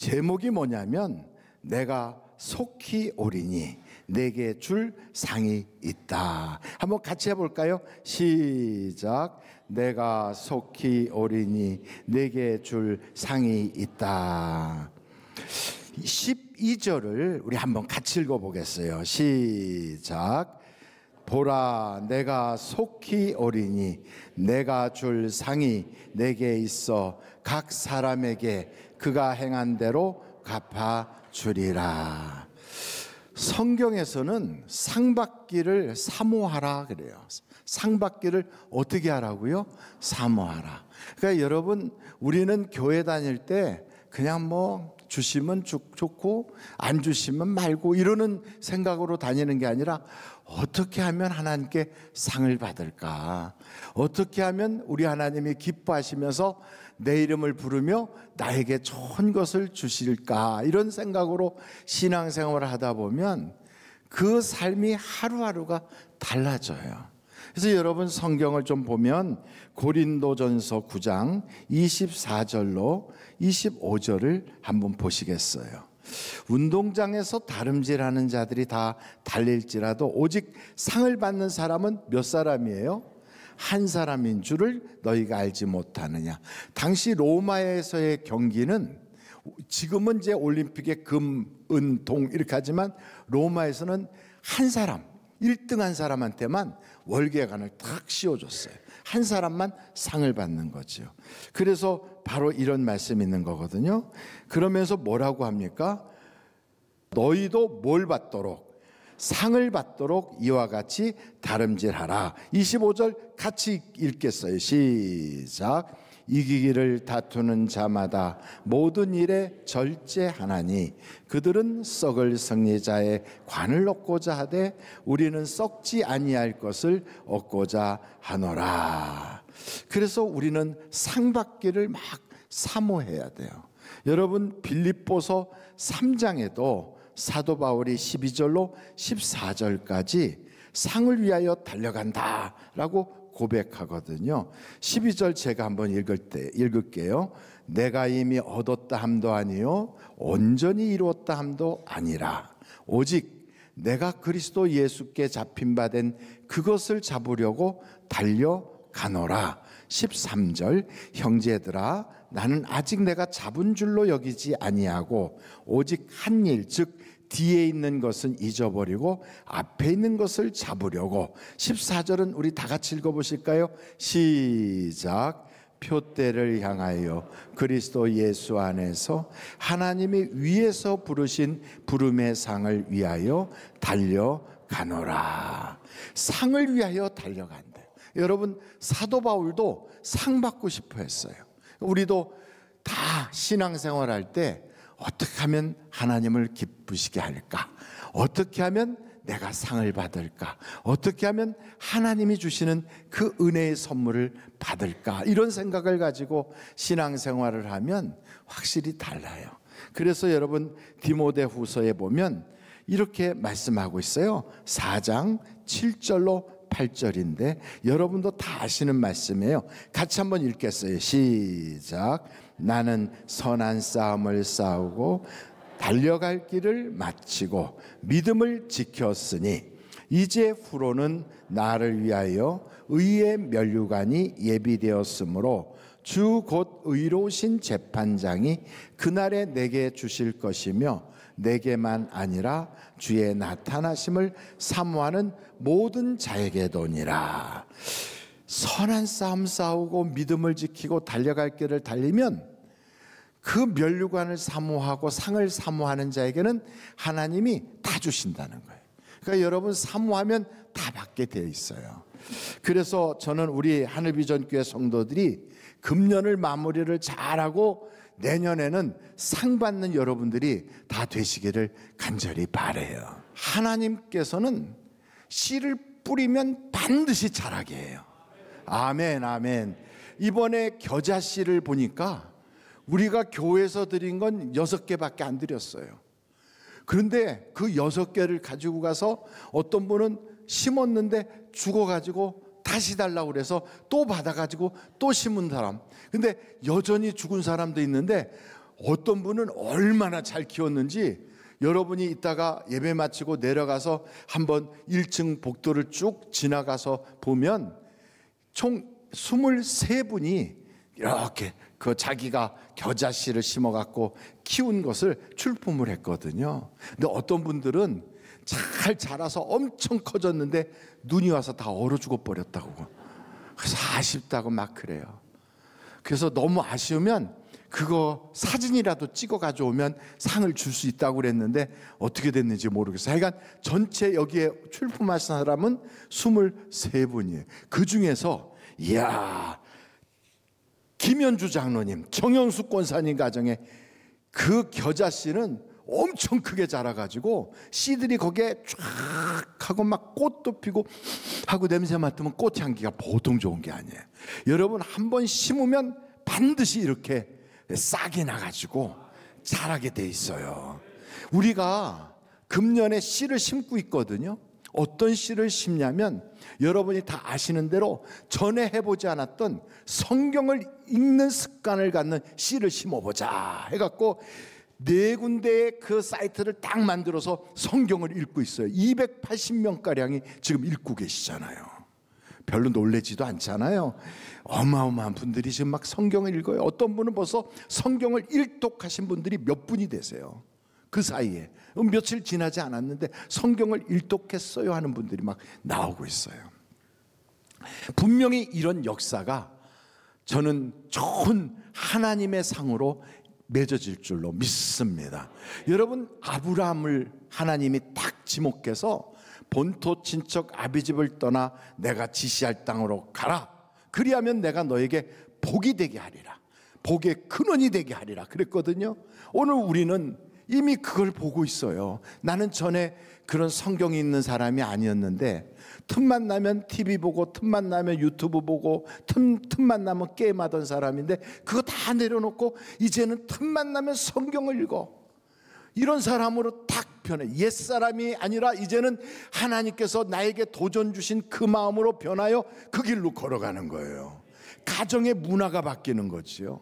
제목이 뭐냐면 내가 속히 오리니 내게 줄 상이 있다. 한번 같이 해볼까요? 시작. 내가 속히 오리니 내게 줄 상이 있다. 12절을 우리 한번 같이 읽어보겠어요. 시작. 보라, 내가 속히 오리니 내가 줄 상이 내게 있어 각 사람에게 그가 행한 대로 갚아주리라. 성경에서는 상 받기를 사모하라 그래요. 상 받기를 어떻게 하라고요? 사모하라. 그러니까 여러분, 우리는 교회 다닐 때 그냥 뭐 주시면 좋고 안 주시면 말고 이러는 생각으로 다니는 게 아니라 어떻게 하면 하나님께 상을 받을까? 어떻게 하면 우리 하나님이 기뻐하시면서 내 이름을 부르며 나에게 좋은 것을 주실까? 이런 생각으로 신앙생활을 하다 보면 그 삶이 하루하루가 달라져요. 그래서 여러분 성경을 좀 보면 고린도전서 9장 24절로 25절을 한번 보시겠어요. 운동장에서 다름질하는 자들이 다 달릴지라도 오직 상을 받는 사람은 몇 사람이에요? 한 사람인 줄을 너희가 알지 못하느냐. 당시 로마에서의 경기는 지금은 이제 올림픽의 금, 은, 동 이렇게 하지만 로마에서는 한 사람 1등한 사람한테만 월계관을 탁 씌워줬어요. 한 사람만 상을 받는 거죠. 그래서 바로 이런 말씀이 있는 거거든요. 그러면서 뭐라고 합니까? 너희도 뭘 받도록? 상을 받도록 이와 같이 다름질하라. 25절 같이 읽겠어요. 시작. 이기기를 다투는 자마다 모든 일에 절제하나니 그들은 썩을 승리자의 관을 얻고자 하되 우리는 썩지 아니할 것을 얻고자 하노라. 그래서 우리는 상 받기를 막 사모해야 돼요. 여러분 빌립보서 3장에도 사도 바울이 12절로 14절까지 상을 위하여 달려간다라고 고백하거든요. 12절 제가 한번 읽을게요. 내가 이미 얻었다 함도 아니요 온전히 이루었다 함도 아니라 오직 내가 그리스도 예수께 잡힌 바 된 그것을 잡으려고 달려가노라. 13절 형제들아 나는 아직 내가 잡은 줄로 여기지 아니하고 오직 한 일 즉 뒤에 있는 것은 잊어버리고 앞에 있는 것을 잡으려고. 14절은 우리 다 같이 읽어보실까요? 시작. 표대를 향하여 그리스도 예수 안에서 하나님이 위에서 부르신 부름의 상을 위하여 달려가노라. 상을 위하여 달려간대요. 여러분 사도 바울도 상 받고 싶어 했어요. 우리도 다 신앙생활 할 때 어떻게 하면 하나님을 기쁘시게 할까? 어떻게 하면 내가 상을 받을까? 어떻게 하면 하나님이 주시는 그 은혜의 선물을 받을까? 이런 생각을 가지고 신앙생활을 하면 확실히 달라요. 그래서 여러분 디모데후서에 보면 이렇게 말씀하고 있어요. 4장 7절로 8절인데 여러분도 다 아시는 말씀이에요. 같이 한번 읽겠어요. 시작. 나는 선한 싸움을 싸우고 달려갈 길을 마치고 믿음을 지켰으니 이제 후로는 나를 위하여 의의 면류관이 예비되었으므로 주 곧 의로우신 재판장이 그날에 내게 주실 것이며 내게만 아니라 주의 나타나심을 사모하는 모든 자에게도니라. 선한 싸움 싸우고 믿음을 지키고 달려갈 길을 달리면 그 면류관을 사모하고 상을 사모하는 자에게는 하나님이 다 주신다는 거예요. 그러니까 여러분 사모하면 다 받게 되어 있어요. 그래서 저는 우리 하늘비전교회 성도들이 금년을 마무리를 잘하고 내년에는 상 받는 여러분들이 다 되시기를 간절히 바라요. 하나님께서는 씨를 뿌리면 반드시 자라게 해요. 아멘, 아멘. 이번에 겨자씨를 보니까 우리가 교회에서 드린 건 6개밖에 안 드렸어요. 그런데 그 6개를 가지고 가서 어떤 분은 심었는데 죽어가지고 다시 달라고 그래서 또 받아가지고 또 심은 사람. 근데 여전히 죽은 사람도 있는데 어떤 분은 얼마나 잘 키웠는지 여러분이 이따가 예배 마치고 내려가서 한번 1층 복도를 쭉 지나가서 보면 총 23분이 이렇게 그 자기가 겨자씨를 심어갖고 키운 것을 출품을 했거든요. 근데 어떤 분들은 잘 자라서 엄청 커졌는데 눈이 와서 다 얼어 죽어버렸다고. 그래서 아쉽다고 막 그래요. 그래서 너무 아쉬우면 그거 사진이라도 찍어 가져오면 상을 줄 수 있다고 그랬는데 어떻게 됐는지 모르겠어요. 하여간 전체 여기에 출품하신 사람은 23분이에요. 그 중에서 이야, 김현주 장로님, 정영숙 권사님 가정에 그 겨자씨는 엄청 크게 자라가지고 씨들이 거기에 쫙 하고 막 꽃도 피고 하고 냄새 맡으면 꽃향기가 보통 좋은 게 아니에요. 여러분 한번 심으면 반드시 이렇게 싹이 나가지고 자라게 돼 있어요. 우리가 금년에 씨를 심고 있거든요. 어떤 씨를 심냐면 여러분이 다 아시는 대로 전에 해보지 않았던 성경을 읽는 습관을 갖는 씨를 심어보자 해갖고 4군데의 그 사이트를 딱 만들어서 성경을 읽고 있어요. 280명가량이 지금 읽고 계시잖아요. 별로 놀라지도 않잖아요. 어마어마한 분들이 지금 막 성경을 읽어요. 어떤 분은 벌써 성경을 일독하신 분들이 몇 분이 되세요. 그 사이에 며칠 지나지 않았는데 성경을 일독했어요 하는 분들이 막 나오고 있어요. 분명히 이런 역사가 저는 좋은 하나님의 상으로 맺어질 줄로 믿습니다. 여러분, 아브라함을 하나님이 딱 지목해서 본토 친척 아비집을 떠나 내가 지시할 땅으로 가라. 그리하면 내가 너에게 복이 되게 하리라. 복의 근원이 되게 하리라 그랬거든요. 오늘 우리는 이미 그걸 보고 있어요. 나는 전에 그런 성경이 있는 사람이 아니었는데 틈만 나면 TV 보고 틈만 나면 유튜브 보고 틈만 나면 게임하던 사람인데 그거 다 내려놓고 이제는 틈만 나면 성경을 읽어. 이런 사람으로 딱 변해. 옛사람이 아니라 이제는 하나님께서 나에게 도전 주신 그 마음으로 변하여 그 길로 걸어가는 거예요. 가정의 문화가 바뀌는 거지요.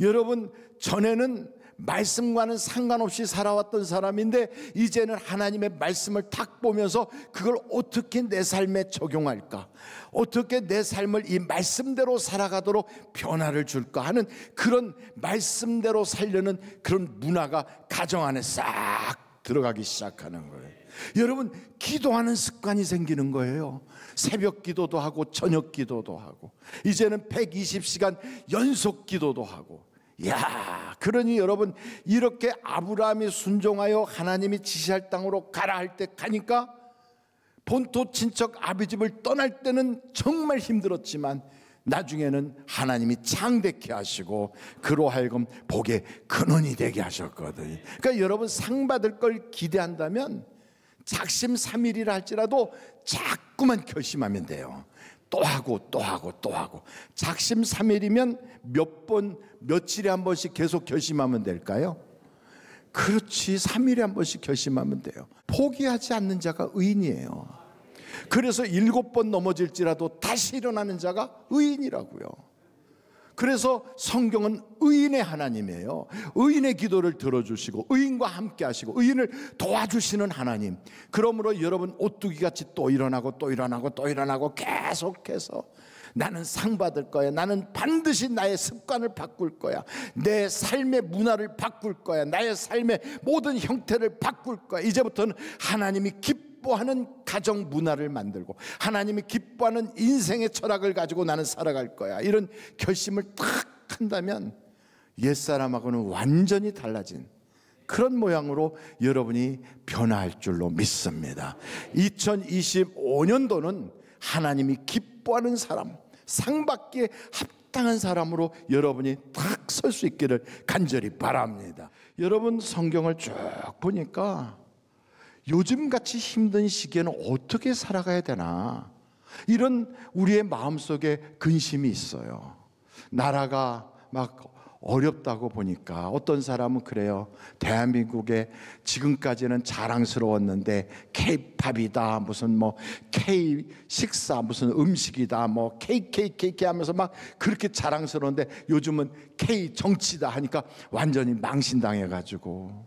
여러분, 전에는 말씀과는 상관없이 살아왔던 사람인데 이제는 하나님의 말씀을 딱 보면서 그걸 어떻게 내 삶에 적용할까, 어떻게 내 삶을 이 말씀대로 살아가도록 변화를 줄까 하는 그런 말씀대로 살려는 그런 문화가 가정 안에 싹 들어가기 시작하는 거예요. 여러분, 기도하는 습관이 생기는 거예요. 새벽 기도도 하고 저녁 기도도 하고 이제는 120시간 연속 기도도 하고. 야, 그러니 여러분, 이렇게 아브라함이 순종하여 하나님이 지시할 땅으로 가라 할 때 가니까 본토 친척 아비집을 떠날 때는 정말 힘들었지만 나중에는 하나님이 창대케 하시고 그로 하여금 복의 근원이 되게 하셨거든요. 그러니까 여러분, 상 받을 걸 기대한다면 작심삼일이라 할지라도 자꾸만 결심하면 돼요. 또 하고 또 하고 또 하고. 작심삼일이면 몇 번, 며칠에 한 번씩 계속 결심하면 될까요? 그렇지, 3일에 한 번씩 결심하면 돼요. 포기하지 않는 자가 의인이에요. 그래서 7번 넘어질지라도 다시 일어나는 자가 의인이라고요. 그래서 성경은 의인의 하나님이에요. 의인의 기도를 들어주시고 의인과 함께 하시고 의인을 도와주시는 하나님. 그러므로 여러분, 오뚜기같이 또 일어나고 또 일어나고 또 일어나고 계속해서 나는 상 받을 거야. 나는 반드시 나의 습관을 바꿀 거야. 내 삶의 문화를 바꿀 거야. 나의 삶의 모든 형태를 바꿀 거야. 이제부터는 하나님이 기뻐하는 가정 문화를 만들고 하나님이 기뻐하는 인생의 철학을 가지고 나는 살아갈 거야. 이런 결심을 딱 한다면 옛사람하고는 완전히 달라진 그런 모양으로 여러분이 변화할 줄로 믿습니다. 2025년도는 하나님이 기뻐하는 사람, 상받기에 합당한 사람으로 여러분이 딱 설 수 있기를 간절히 바랍니다. 여러분, 성경을 쭉 보니까 요즘같이 힘든 시기에는 어떻게 살아가야 되나, 이런 우리의 마음속에 근심이 있어요. 나라가 막 어렵다고 보니까 어떤 사람은 그래요. 대한민국에 지금까지는 자랑스러웠는데 K-팝이다, 무슨 뭐 K 식사, 무슨 음식이다, 뭐 KKKK 하면서 막 그렇게 자랑스러운데 요즘은 K 정치다 하니까 완전히 망신당해가지고,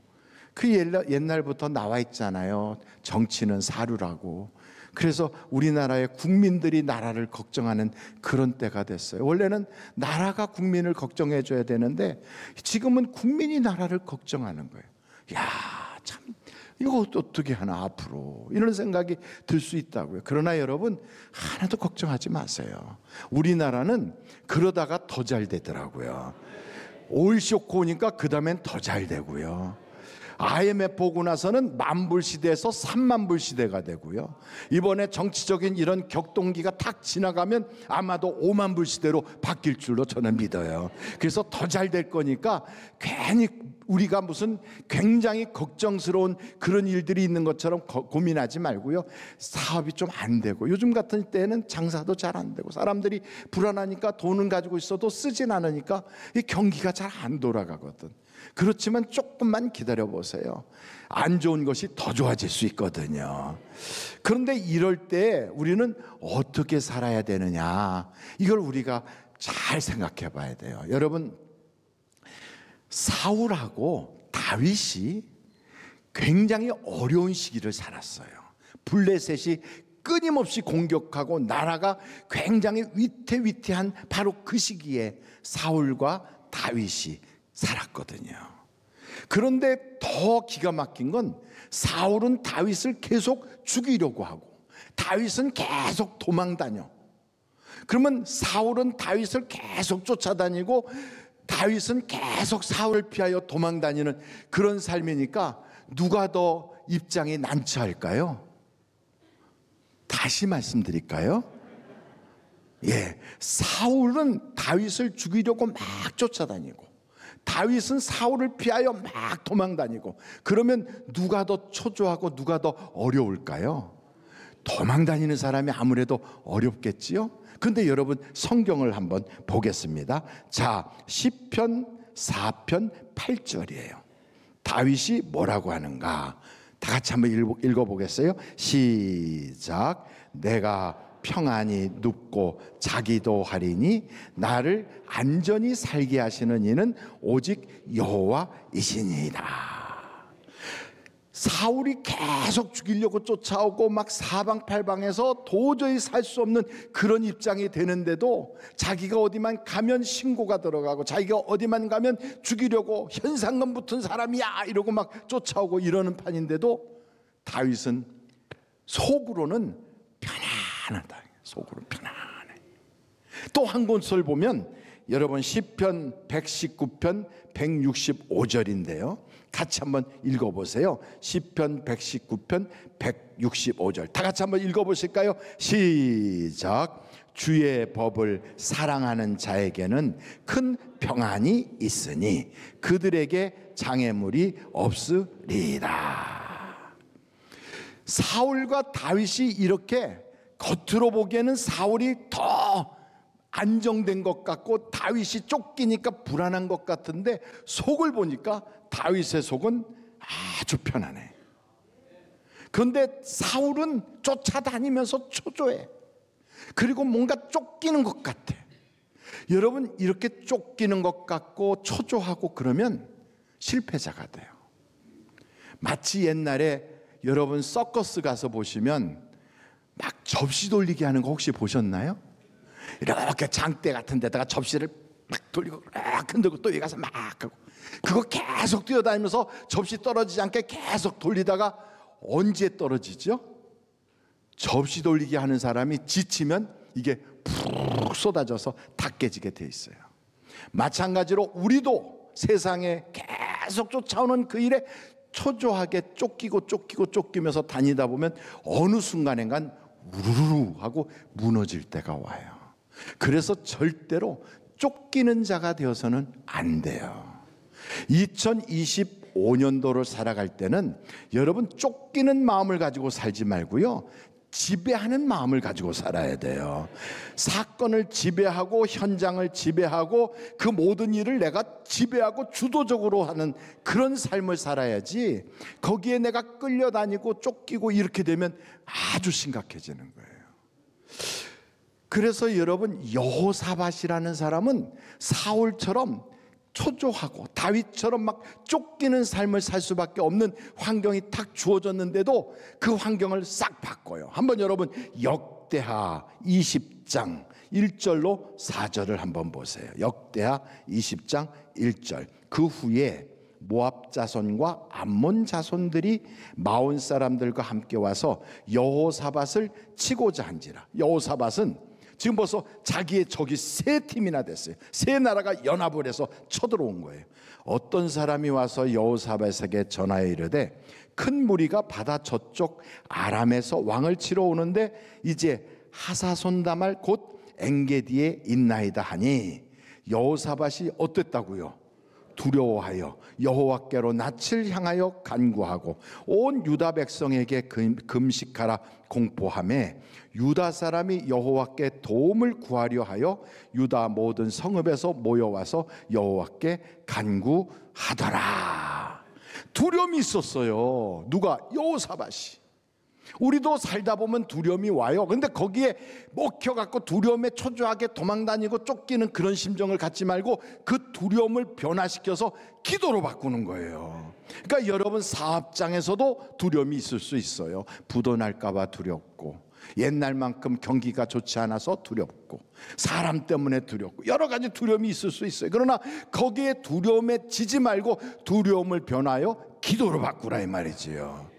그 옛날부터 나와 있잖아요. 정치는 사류라고. 그래서 우리나라의 국민들이 나라를 걱정하는 그런 때가 됐어요. 원래는 나라가 국민을 걱정해 줘야 되는데 지금은 국민이 나라를 걱정하는 거예요. 야, 참 이거 어떻게 하나 앞으로, 이런 생각이 들 수 있다고요. 그러나 여러분, 하나도 걱정하지 마세요. 우리나라는 그러다가 더 잘 되더라고요. 오일 쇼크 오니까 그 다음엔 더 잘 되고요. IMF 보고 나서는 만불 시대에서 3만불 시대가 되고요. 이번에 정치적인 이런 격동기가 탁 지나가면 아마도 5만불 시대로 바뀔 줄로 저는 믿어요. 그래서 더 잘 될 거니까 괜히 우리가 무슨 굉장히 걱정스러운 그런 일들이 있는 것처럼 고민하지 말고요. 사업이 좀 안 되고, 요즘 같은 때는 장사도 잘 안 되고, 사람들이 불안하니까 돈은 가지고 있어도 쓰진 않으니까 이 경기가 잘 안 돌아가거든. 그렇지만 조금만 기다려 보세요. 안 좋은 것이 더 좋아질 수 있거든요. 그런데 이럴 때 우리는 어떻게 살아야 되느냐, 이걸 우리가 잘 생각해 봐야 돼요. 여러분, 사울하고 다윗이 굉장히 어려운 시기를 살았어요. 블레셋이 끊임없이 공격하고 나라가 굉장히 위태위태한 바로 그 시기에 사울과 다윗이 살았거든요. 그런데 더 기가 막힌 건 사울은 다윗을 계속 죽이려고 하고 다윗은 계속 도망다녀. 그러면 사울은 다윗을 계속 쫓아다니고 다윗은 계속 사울을 피하여 도망다니는 그런 삶이니까 누가 더 입장이 난처할까요? 다시 말씀드릴까요? 예, 사울은 다윗을 죽이려고 막 쫓아다니고 다윗은 사울을 피하여 막 도망다니고, 그러면 누가 더 초조하고 누가 더 어려울까요? 도망다니는 사람이 아무래도 어렵겠지요. 그런데 여러분, 성경을 한번 보겠습니다. 자, 시편 4편 8절이에요. 다윗이 뭐라고 하는가? 다 같이 한번 읽어보겠어요. 시작. 내가 평안히 눕고 자기도 하리니 나를 안전히 살게 하시는 이는 오직 여호와이시니이다. 사울이 계속 죽이려고 쫓아오고 막 사방팔방에서 도저히 살 수 없는 그런 입장이 되는데도 자기가 어디만 가면 신고가 들어가고 자기가 어디만 가면 죽이려고 현상금 붙은 사람이야 이러고 막 쫓아오고 이러는 판인데도 다윗은 속으로는 편안하다. 속으로 편안해. 또 한 곳을 보면 여러분, 시편 119편 165절인데요. 같이 한번 읽어보세요. 시편 119편 165절. 다 같이 한번 읽어보실까요? 시작. 주의 법을 사랑하는 자에게는 큰 평안이 있으니 그들에게 장애물이 없으리이다. 사울과 다윗이 이렇게 겉으로 보기에는 사울이 더 안정된 것 같고 다윗이 쫓기니까 불안한 것 같은데 속을 보니까 다윗의 속은 아주 편안해. 그런데 사울은 쫓아다니면서 초조해. 그리고 뭔가 쫓기는 것 같아. 여러분, 이렇게 쫓기는 것 같고 초조하고 그러면 실패자가 돼요. 마치 옛날에 여러분 서커스 가서 보시면 막 접시 돌리기 하는 거 혹시 보셨나요? 이렇게 장대 같은 데다가 접시를 막 돌리고 막 흔들고 또 여기 가서 막 하고, 그거 계속 뛰어다니면서 접시 떨어지지 않게 계속 돌리다가 언제 떨어지죠? 접시 돌리기 하는 사람이 지치면 이게 푹 쏟아져서 다 깨지게 돼 있어요. 마찬가지로 우리도 세상에 계속 쫓아오는 그 일에 초조하게 쫓기면서 다니다 보면 어느 순간엔간 우르르 하고 무너질 때가 와요. 그래서 절대로 쫓기는 자가 되어서는 안 돼요. 2025년도를 살아갈 때는 여러분 쫓기는 마음을 가지고 살지 말고요, 지배하는 마음을 가지고 살아야 돼요. 사건을 지배하고 현장을 지배하고 그 모든 일을 내가 지배하고 주도적으로 하는 그런 삶을 살아야지, 거기에 내가 끌려다니고 쫓기고 이렇게 되면 아주 심각해지는 거예요. 그래서 여러분, 여호사밧이라는 사람은 사울처럼 초조하고 다윗처럼 막 쫓기는 삶을 살 수밖에 없는 환경이 탁 주어졌는데도 그 환경을 싹 바꿔요. 한번 여러분 역대하 20장 1절로 4절을 한번 보세요. 역대하 20장 1절. 그 후에 모압 자손과 암몬 자손들이 마온 사람들과 함께 와서 여호사밧을 치고자 한지라. 여호사밧은 지금 벌써 자기의 적이 세 팀이나 됐어요. 세 나라가 연합을 해서 쳐들어온 거예요. 어떤 사람이 와서 여호사밧에게 전하여 이르되 큰 무리가 바다 저쪽 아람에서 왕을 치러 오는데 이제 하사손다말 곧 엔게디에 있나이다 하니, 여호사밧이 어땠다고요? 두려워하여 여호와께로 낯을 향하여 간구하고 온 유다 백성에게 금식하라 공포하며 유다 사람이 여호와께 도움을 구하려 하여 유다 모든 성읍에서 모여와서 여호와께 간구하더라. 두려움이 있었어요. 누가? 여호사밧이. 우리도 살다 보면 두려움이 와요. 그런데 거기에 먹혀갖고 두려움에 초조하게 도망다니고 쫓기는 그런 심정을 갖지 말고 그 두려움을 변화시켜서 기도로 바꾸는 거예요. 그러니까 여러분 사업장에서도 두려움이 있을 수 있어요. 부도 날까봐 두렵고, 옛날만큼 경기가 좋지 않아서 두렵고, 사람 때문에 두렵고, 여러 가지 두려움이 있을 수 있어요. 그러나 거기에 두려움에 지지 말고 두려움을 변화하여 기도로 바꾸라 이 말이지요.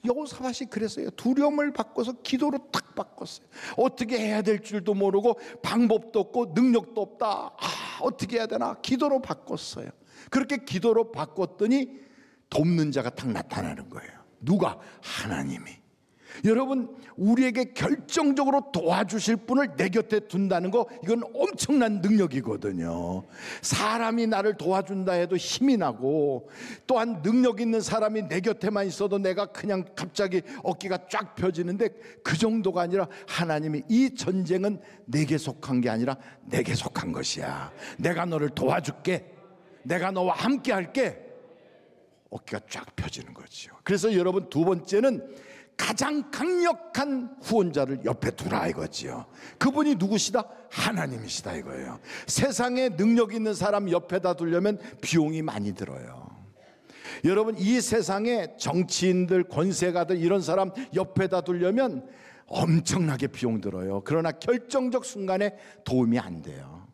여호사밧이 그랬어요. 두려움을 바꿔서 기도로 탁 바꿨어요. 어떻게 해야 될 줄도 모르고 방법도 없고 능력도 없다. 어떻게 해야 되나? 기도로 바꿨어요. 그렇게 기도로 바꿨더니 돕는 자가 딱 나타나는 거예요. 누가? 하나님이. 여러분, 우리에게 결정적으로 도와주실 분을 내 곁에 둔다는 거, 이건 엄청난 능력이거든요. 사람이 나를 도와준다 해도 힘이 나고, 또한 능력 있는 사람이 내 곁에만 있어도 내가 그냥 갑자기 어깨가 쫙 펴지는데, 그 정도가 아니라 하나님이 이 전쟁은 내게 속한 게 아니라 내게 속한 것이야. 내가 너를 도와줄게. 내가 너와 함께 할게. 어깨가 쫙 펴지는 거죠. 그래서 여러분, 두 번째는 가장 강력한 후원자를 옆에 두라 이거지요. 그분이 누구시다? 하나님이시다 이거예요. 세상에 능력 있는 사람 옆에다 두려면 비용이 많이 들어요. 여러분, 이 세상에 정치인들, 권세가들 이런 사람 옆에다 두려면 엄청나게 비용 들어요. 그러나 결정적 순간에 도움이 안 돼요.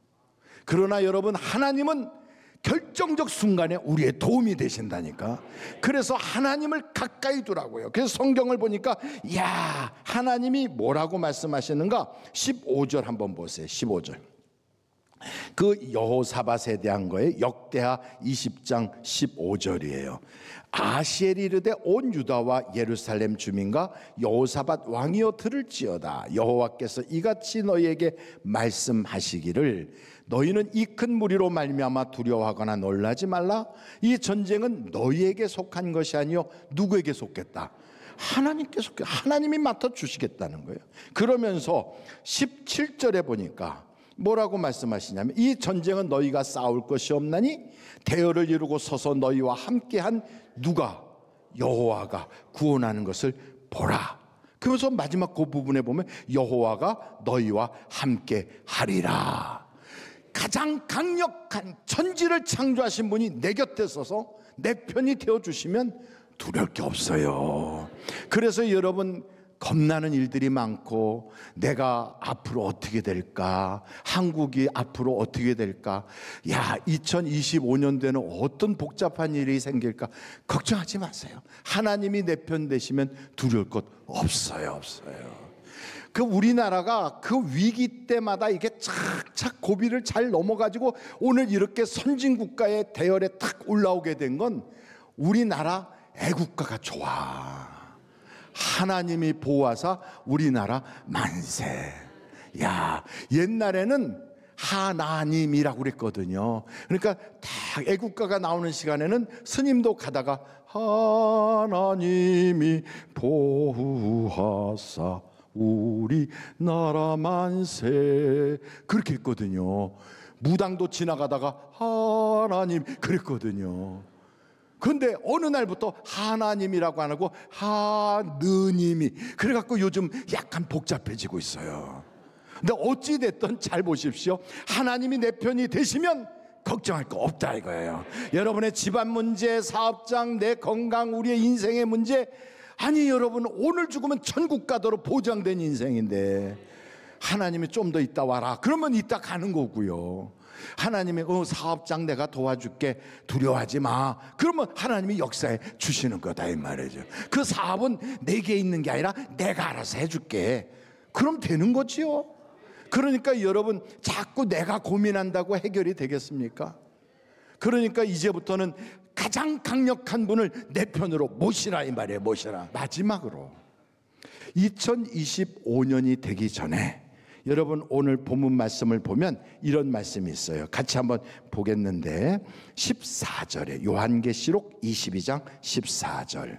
그러나 여러분, 하나님은 결정적 순간에 우리의 도움이 되신다니까. 그래서 하나님을 가까이 두라고요. 그래서 성경을 보니까 야, 하나님이 뭐라고 말씀하시는가? 15절 한번 보세요. 15절. 그 여호사밧에 대한 거에 역대하 20장 15절이에요. 아시엘이 이르되 온 유다와 예루살렘 주민과 여호사밧 왕이여 들을지어다. 여호와께서 이같이 너희에게 말씀하시기를 너희는 이 큰 무리로 말미암아 두려워하거나 놀라지 말라. 이 전쟁은 너희에게 속한 것이 아니요 누구에게 속겠다? 하나님께 속해. 하나님이 맡아 주시겠다는 거예요. 그러면서 17절에 보니까 뭐라고 말씀하시냐면 이 전쟁은 너희가 싸울 것이 없나니 대열을 이루고 서서 너희와 함께한 누가? 여호와가 구원하는 것을 보라. 그러면서 마지막 그 부분에 보면 여호와가 너희와 함께 하리라. 가장 강력한 천지를 창조하신 분이 내 곁에 서서 내 편이 되어주시면 두려울 게 없어요. 그래서 여러분, 겁나는 일들이 많고 내가 앞으로 어떻게 될까, 한국이 앞으로 어떻게 될까, 야 2025년도에는 어떤 복잡한 일이 생길까 걱정하지 마세요. 하나님이 내 편 되시면 두려울 것 없어요. 그 우리나라가 그 위기 때마다 이게 착착 고비를 잘 넘어가지고 오늘 이렇게 선진국가의 대열에 탁 올라오게 된 건 우리나라 애국가가 좋아. 하나님이 보호하사 우리나라 만세. 야, 옛날에는 하나님이라고 그랬거든요. 그러니까 딱 애국가가 나오는 시간에는 스님도 가다가 하나님이 보호하사 우리나라 만세 그렇게 했거든요. 무당도 지나가다가 하나님 그랬거든요. 그런데 어느 날부터 하나님이라고 안 하고 하느님이 그래갖고 요즘 약간 복잡해지고 있어요. 근데 어찌됐든 잘 보십시오. 하나님이 내 편이 되시면 걱정할 거 없다 이거예요. 여러분의 집안 문제, 사업장, 내 건강, 우리의 인생의 문제, 아니 여러분 오늘 죽으면 천국 가도록 보장된 인생인데 하나님이 좀 더 있다 와라 그러면 있다 가는 거고요. 하나님이 사업장 내가 도와줄게 두려워하지 마 그러면 하나님이 역사해 주시는 거다 이 말이죠. 그 사업은 내게 있는 게 아니라 내가 알아서 해줄게 그럼 되는 거지요. 그러니까 여러분 자꾸 내가 고민한다고 해결이 되겠습니까? 그러니까 이제부터는 가장 강력한 분을 내 편으로 모시라 이 말이에요. 모시라. 마지막으로 2025년이 되기 전에 여러분 오늘 본문 말씀을 보면 이런 말씀이 있어요. 같이 한번 보겠는데 14절에 요한계시록 22장 14절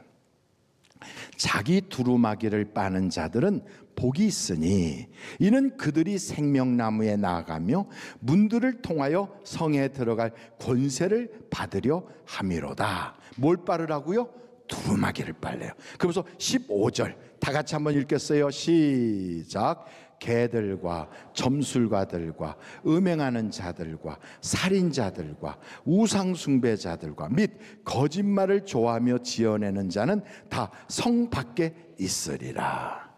자기 두루마기를 빠는 자들은 복이 있으니 이는 그들이 생명나무에 나아가며 문들을 통하여 성에 들어갈 권세를 받으려 함이로다. 뭘 빠르라고요? 두루마기를 빨래요. 그러면서 15절 다 같이 한번 읽겠어요. 시작. 개들과 점술가들과 음행하는 자들과 살인자들과 우상숭배자들과 및 거짓말을 좋아하며 지어내는 자는 다 성 밖에 있으리라.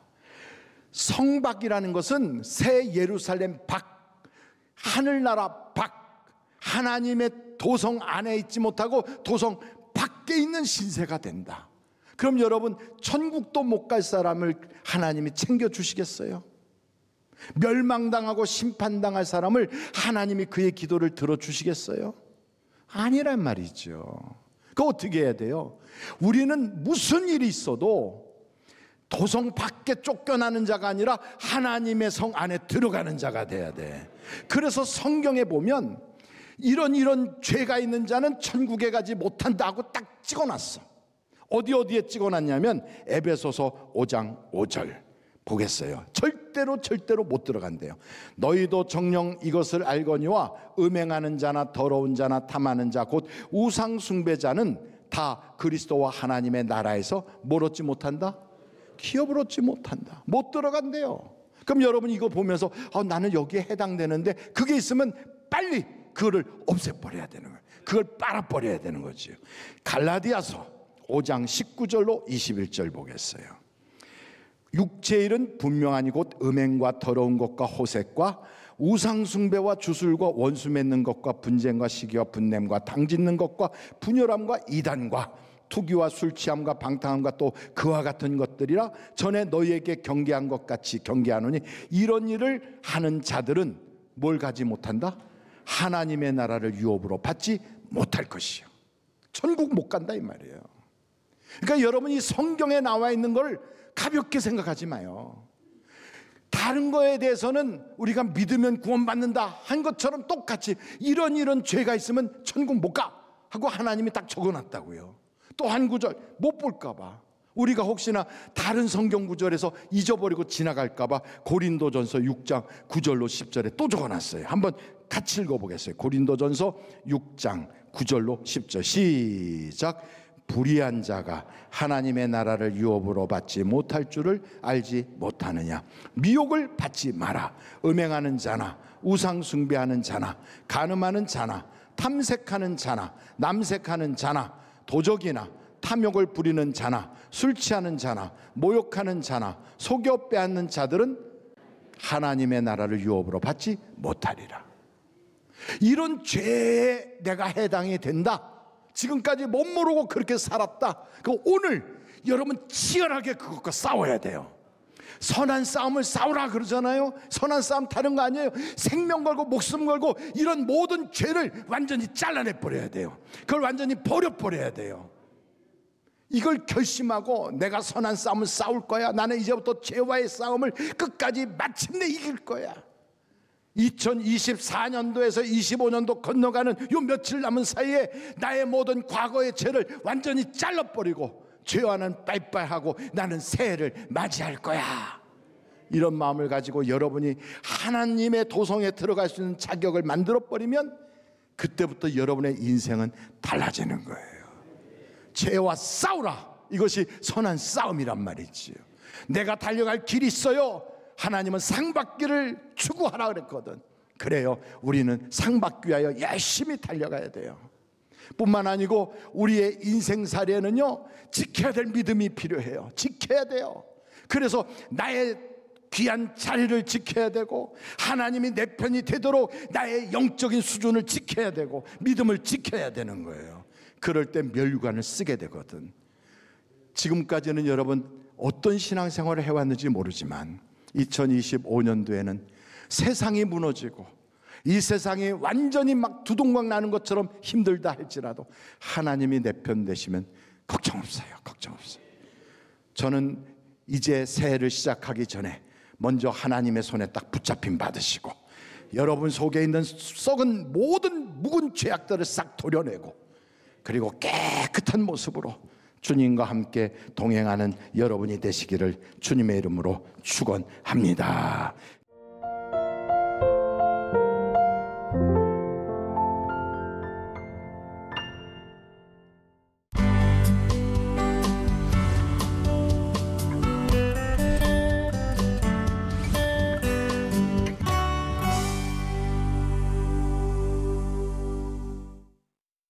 성 밖이라는 것은 새 예루살렘 밖, 하늘나라 밖, 하나님의 도성 안에 있지 못하고 도성 밖에 있는 신세가 된다. 그럼 여러분 천국도 못 갈 사람을 하나님이 챙겨주시겠어요? 멸망당하고 심판당할 사람을 하나님이 그의 기도를 들어주시겠어요? 아니란 말이죠. 그거 어떻게 해야 돼요? 우리는 무슨 일이 있어도 도성 밖에 쫓겨나는 자가 아니라 하나님의 성 안에 들어가는 자가 돼야 돼. 그래서 성경에 보면 이런 죄가 있는 자는 천국에 가지 못한다고 딱 찍어놨어. 어디에 찍어놨냐면 에베소서 5장 5절 보겠어요. 절대로 못 들어간대요. 너희도 정녕 이것을 알거니와 음행하는 자나 더러운 자나 탐하는 자 곧 우상 숭배자는 다 그리스도와 하나님의 나라에서 뭘 얻지 못한다? 기업을 얻지 못한다. 못 들어간대요. 그럼 여러분 이거 보면서 나는 여기에 해당되는데 그게 있으면 빨리 그거를 없애버려야 되는 거예요. 그걸 빨아버려야 되는 거지요. 갈라디아서 5장 19절로 21절 보겠어요. 육체의 일은 분명하니 곧 음행과 더러운 것과 호색과 우상숭배와 주술과 원수 맺는 것과 분쟁과 시기와 분냄과 당짓는 것과 분열함과 이단과 투기와 술취함과 방탕함과 또 그와 같은 것들이라 전에 너희에게 경계한 것 같이 경계하노니 이런 일을 하는 자들은 뭘 가지 못한다? 하나님의 나라를 유업으로 받지 못할 것이요. 천국 못 간다 이 말이에요. 그러니까 여러분 이 성경에 나와 있는 걸 가볍게 생각하지 마요. 다른 거에 대해서는 우리가 믿으면 구원받는다 한 것처럼 똑같이 이런 죄가 있으면 천국 못 가 하고 하나님이 딱 적어놨다고요. 또 한 구절 못 볼까 봐 우리가 혹시나 다른 성경 구절에서 잊어버리고 지나갈까 봐 고린도전서 6장 9절로 10절에 또 적어놨어요. 한번 같이 읽어보겠어요. 고린도전서 6장 9절로 10절 시작. 불의한 자가 하나님의 나라를 유업으로 받지 못할 줄을 알지 못하느냐. 미혹을 받지 마라. 음행하는 자나 우상 숭배하는 자나 간음하는 자나 탐색하는 자나 남색하는 자나 도적이나 탐욕을 부리는 자나 술 취하는 자나 모욕하는 자나 속여 빼앗는 자들은 하나님의 나라를 유업으로 받지 못하리라. 이런 죄에 내가 해당이 된다. 지금까지 못 모르고 그렇게 살았다. 오늘 여러분 치열하게 그것과 싸워야 돼요. 선한 싸움을 싸우라 그러잖아요. 선한 싸움 다른 거 아니에요. 생명 걸고 목숨 걸고 이런 모든 죄를 완전히 잘라내 버려야 돼요. 그걸 완전히 버려버려야 돼요. 이걸 결심하고 내가 선한 싸움을 싸울 거야. 나는 이제부터 죄와의 싸움을 끝까지 마침내 이길 거야. 2024년도에서 25년도 건너가는 요 며칠 남은 사이에 나의 모든 과거의 죄를 완전히 잘라버리고 죄와는 빠이빠이하고 나는 새해를 맞이할 거야. 이런 마음을 가지고 여러분이 하나님의 도성에 들어갈 수 있는 자격을 만들어버리면 그때부터 여러분의 인생은 달라지는 거예요. 죄와 싸우라. 이것이 선한 싸움이란 말이지요. 내가 달려갈 길이 있어요. 하나님은 상 받기를 추구하라 그랬거든. 그래요. 우리는 상 받기 위하여 열심히 달려가야 돼요. 뿐만 아니고 우리의 인생살이에는요, 지켜야 될 믿음이 필요해요. 지켜야 돼요. 그래서 나의 귀한 자리를 지켜야 되고, 하나님이 내 편이 되도록 나의 영적인 수준을 지켜야 되고, 믿음을 지켜야 되는 거예요. 그럴 때 멸관을 쓰게 되거든. 지금까지는 여러분 어떤 신앙생활을 해왔는지 모르지만 2025년도에는 세상이 무너지고 이 세상이 완전히 막 두동강 나는 것처럼 힘들다 할지라도 하나님이 내 편 되시면 걱정 없어요. 걱정 없어요. 저는 이제 새해를 시작하기 전에 먼저 하나님의 손에 딱 붙잡힘 받으시고, 여러분 속에 있는 썩은 모든 묵은 죄악들을 싹 도려내고, 그리고 깨끗한 모습으로 주님과 함께 동행하는 여러분이 되시기를 주님의 이름으로 축원합니다.